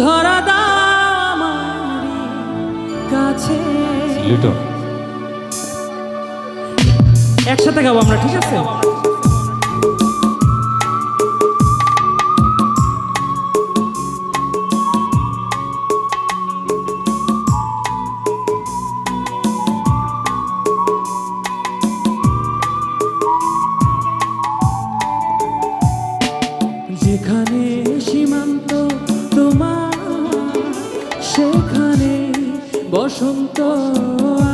ধরা দাও আমার কাছে। একসাথে গাবো আমরা, ঠিক আছে? যেখানে সীমান্ত তোমার সেখানে বসন্ত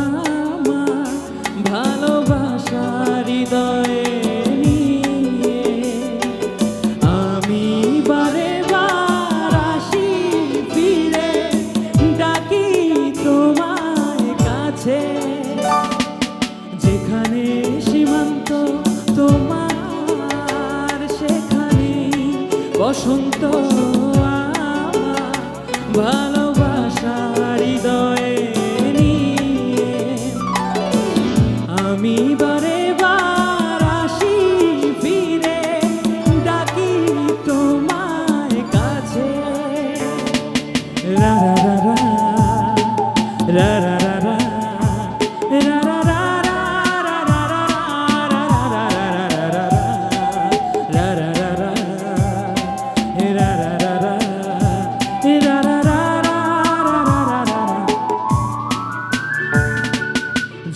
আমার, ভালোবাসার হৃদয়ে নিয়ে আমি বারে বার আসি ফিরে, ডাকি তোমায় কাছে। যেখানে সীমান্ত তোমার সেখানে বসন্ত আমার, ভালোবাসার হৃদয়ে নিয়ে আমি বারে বার আসি ফিরে, ডাকি তোমায় কাছে। রা রা রা রা রা রা রা রা রা রা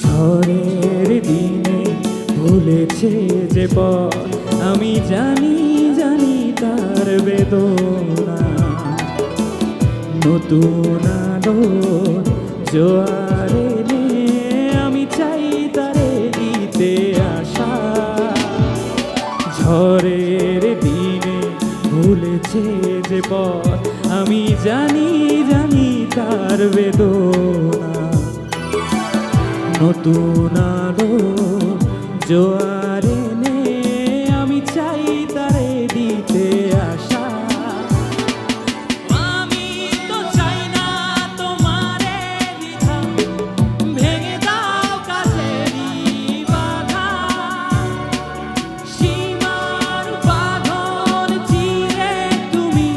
ঝড়ের দিনে ভুলেছে যে পথ, আমি জানি জানি তার বেদনা। নতুন আলোর জোয়ারে আমি চাই তারে দিতে আসা। ঝড়ের দিনে ভুলেছে যে পথ, আমি জানি জানি তার বেদনা। নতুন আলো জোয়ারে আমি চাই তারে দিতে আসা। আমি তো চাই না তোমারে দ্বিধা, ভেঙে দাও কাছেরই বাধা। সীমার বাঁধন চিরে তুমি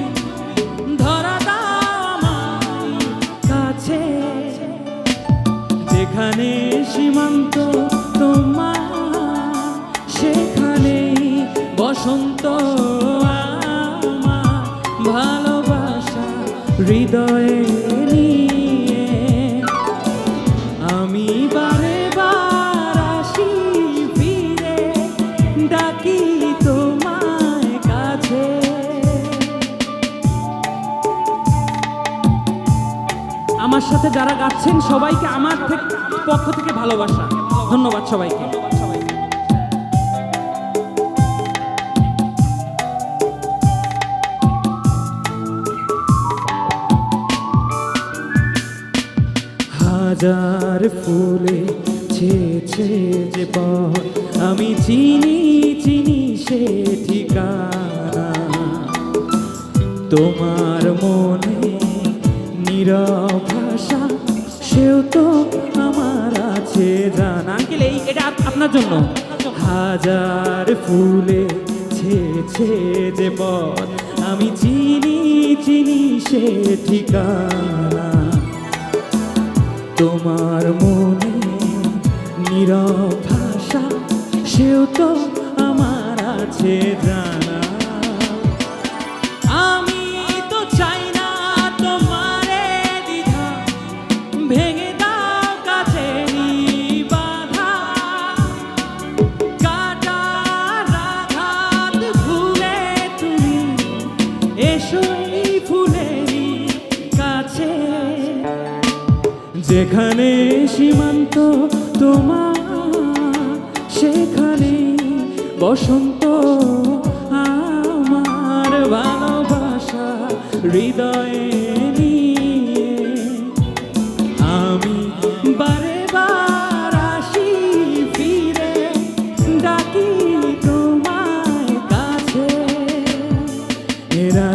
ধরা দাও আমার কাছে। যেখানে সীমান্ত তোমার সেখানে বসন্ত আমার, ভালোবাসা হৃদয়ে নিয়ে আমি বারে বার আসি ফিরে, ডাকি তোমায় কাছে। আমার সাথে যারা গাচ্ছেন সবাইকে আমার পক্ষ থেকে ভালোবাসা, ধন্যবাদ সবাইকে। হাজার ফুলে ছেছে যে পথ, আমি চিনি চিনি সে ঠিকানা। তোমার মনে নীরব ভাষা সেও তো আমার আছে জানা। আঙ্কেল এটা আপনার জন্য। হাজার ফুলে ছেছে যে পথ, আমি চিনি চিনি সে ঠিকানা। তোমার মনে নীরব ভাষা সেও তো আমার আছে জানা। আমি তো চাই না তোমারে দ্বিধা, ভেঙে দাও কাছেরই বাধা। কাটার আঘাত ভুলে তুমি এসো এই ফুলেরই কাছে। যেখানে সীমান্ত তোমার সেখানে বসন্ত আমার, ভালোবাসা হৃদয়ে নিয়ে আমি বারে বার আসি ফিরে, ডাকি তোমায় কাছে। এরা